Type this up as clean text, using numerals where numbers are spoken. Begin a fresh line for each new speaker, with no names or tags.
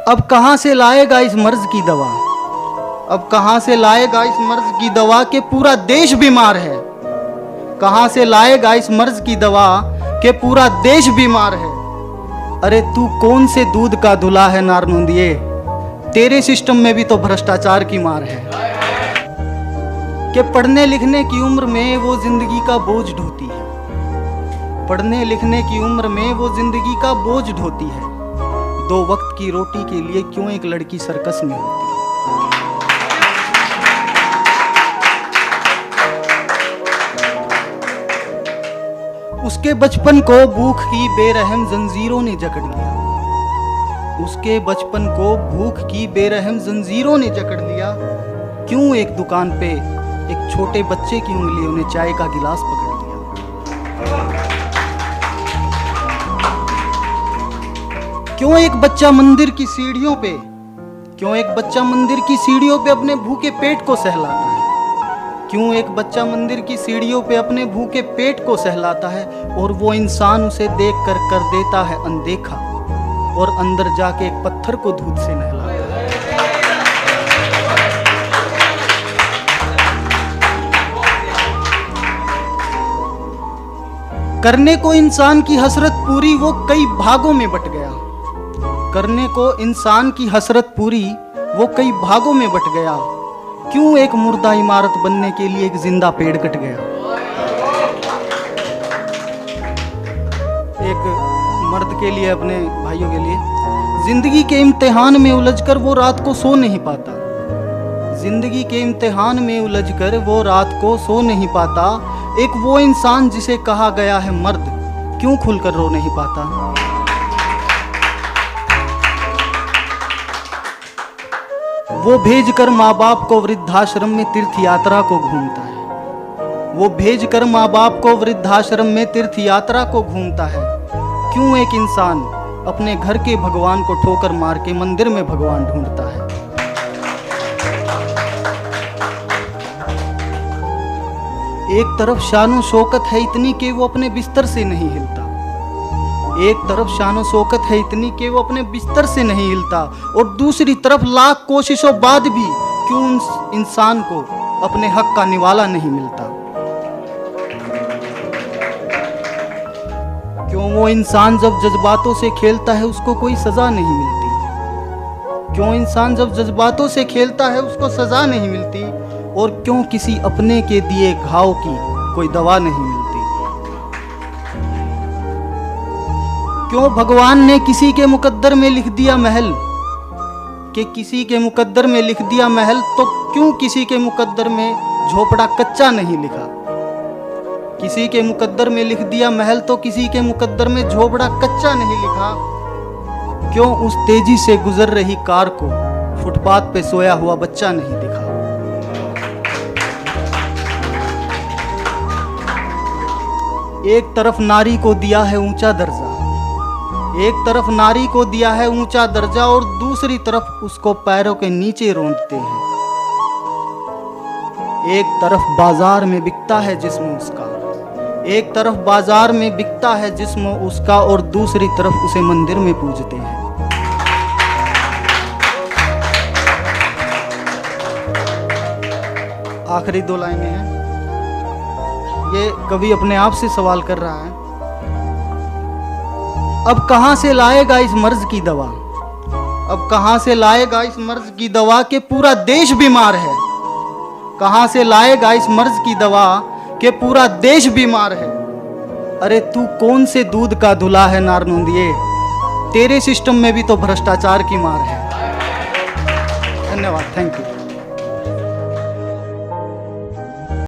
अब कहाँ से लाएगा इस मर्ज की दवा, अब कहाँ से लाएगा इस मर्ज की दवा के पूरा देश बीमार है। कहाँ से लाएगा इस मर्ज की दवा के पूरा देश बीमार है। अरे तू कौन से दूध का धुला है नारनूंदिए, तेरे सिस्टम में भी तो भ्रष्टाचार की मार है। कि पढ़ने लिखने की उम्र में वो जिंदगी का बोझ ढोती है, पढ़ने लिखने की उम्र में वो जिंदगी का बोझ ढोती है। दो वक्त की रोटी के लिए क्यों एक लड़की सर्कस में होती है। उसके बचपन को भूख की बेरहम जंजीरों ने जकड़ लिया, उसके बचपन को भूख की बेरहम जंजीरों ने जकड़ लिया। क्यों एक दुकान पे एक छोटे बच्चे की उंगलियों ने चाय का गिलास पकड़ लिया। क्यों एक बच्चा मंदिर की सीढ़ियों पे, क्यों एक बच्चा मंदिर की सीढ़ियों पे अपने भूखे पेट को सहलाता है। क्यों एक बच्चा मंदिर की सीढ़ियों पे अपने भूखे पेट को सहलाता है और वो इंसान उसे देख कर कर देता है अनदेखा और अंदर जाके एक पत्थर को दूध से नहलाता है। करने को इंसान की हसरत पूरी वो कई भागों में बट गया, करने को इंसान की हसरत पूरी वो कई भागों में बट गया। क्यों एक मुर्दा इमारत बनने के लिए एक जिंदा पेड़ कट गया। एक मर्द के लिए, अपने भाइयों के लिए, जिंदगी के इम्तिहान में उलझकर वो रात को सो नहीं पाता, जिंदगी के इम्तिहान में उलझकर वो रात को सो नहीं पाता। एक वो इंसान जिसे कहा गया है मर्द, क्यों खुलकर रो नहीं पाता। वो भेजकर माँ बाप को वृद्धाश्रम में तीर्थ यात्रा को घूमता है, वो भेजकर माँ बाप को वृद्धाश्रम में तीर्थ यात्रा को घूमता है। क्यों एक इंसान अपने घर के भगवान को ठोकर मार के मंदिर में भगवान ढूंढता है। एक तरफ शानो शौकत है इतनी कि वो अपने बिस्तर से नहीं हिलता, एक तरफ शानो शौकत है इतनी कि वो अपने बिस्तर से नहीं हिलता और दूसरी तरफ लाख कोशिशों बाद भी क्यों इंसान को अपने हक का निवाला नहीं मिलता। क्यों वो इंसान जब जज्बातों से खेलता है उसको कोई सजा नहीं मिलती, क्यों इंसान जब जज्बातों से खेलता है उसको सजा नहीं मिलती और क्यों किसी अपने के दिए घाव की कोई दवा नहीं मिलती। क्यों भगवान ने किसी के मुकद्दर में लिख दिया महल, कि किसी के मुकद्दर में लिख दिया महल, तो क्यों किसी के मुकद्दर में झोपड़ा कच्चा नहीं लिखा। किसी के मुकद्दर में लिख दिया महल तो किसी के मुकद्दर में झोपड़ा कच्चा नहीं लिखा। क्यों उस तेजी से गुजर रही कार को फुटपाथ पे सोया हुआ बच्चा नहीं दिखा। एक तरफ नारी को दिया है ऊंचा दर्जा, एक तरफ नारी को दिया है ऊंचा दर्जा और दूसरी तरफ उसको पैरों के नीचे रोंदते हैं। एक तरफ बाजार में बिकता है जिस्म उसका, एक तरफ बाजार में बिकता है जिस्म उसका और दूसरी तरफ उसे मंदिर में पूजते हैं। आखिरी दो लाइनें हैं, ये कवि अपने आप से सवाल कर रहा है। अब कहाँ से लाएगा इस मर्ज की दवा, अब कहाँ से लाएगा इस मर्ज की दवा के पूरा देश बीमार है। कहाँ से लाएगा इस मर्ज की दवा के पूरा देश बीमार है। अरे तू कौन से दूध का धुला है नारनूंदिए, तेरे सिस्टम में भी तो भ्रष्टाचार की मार है। धन्यवाद, थैंक यू।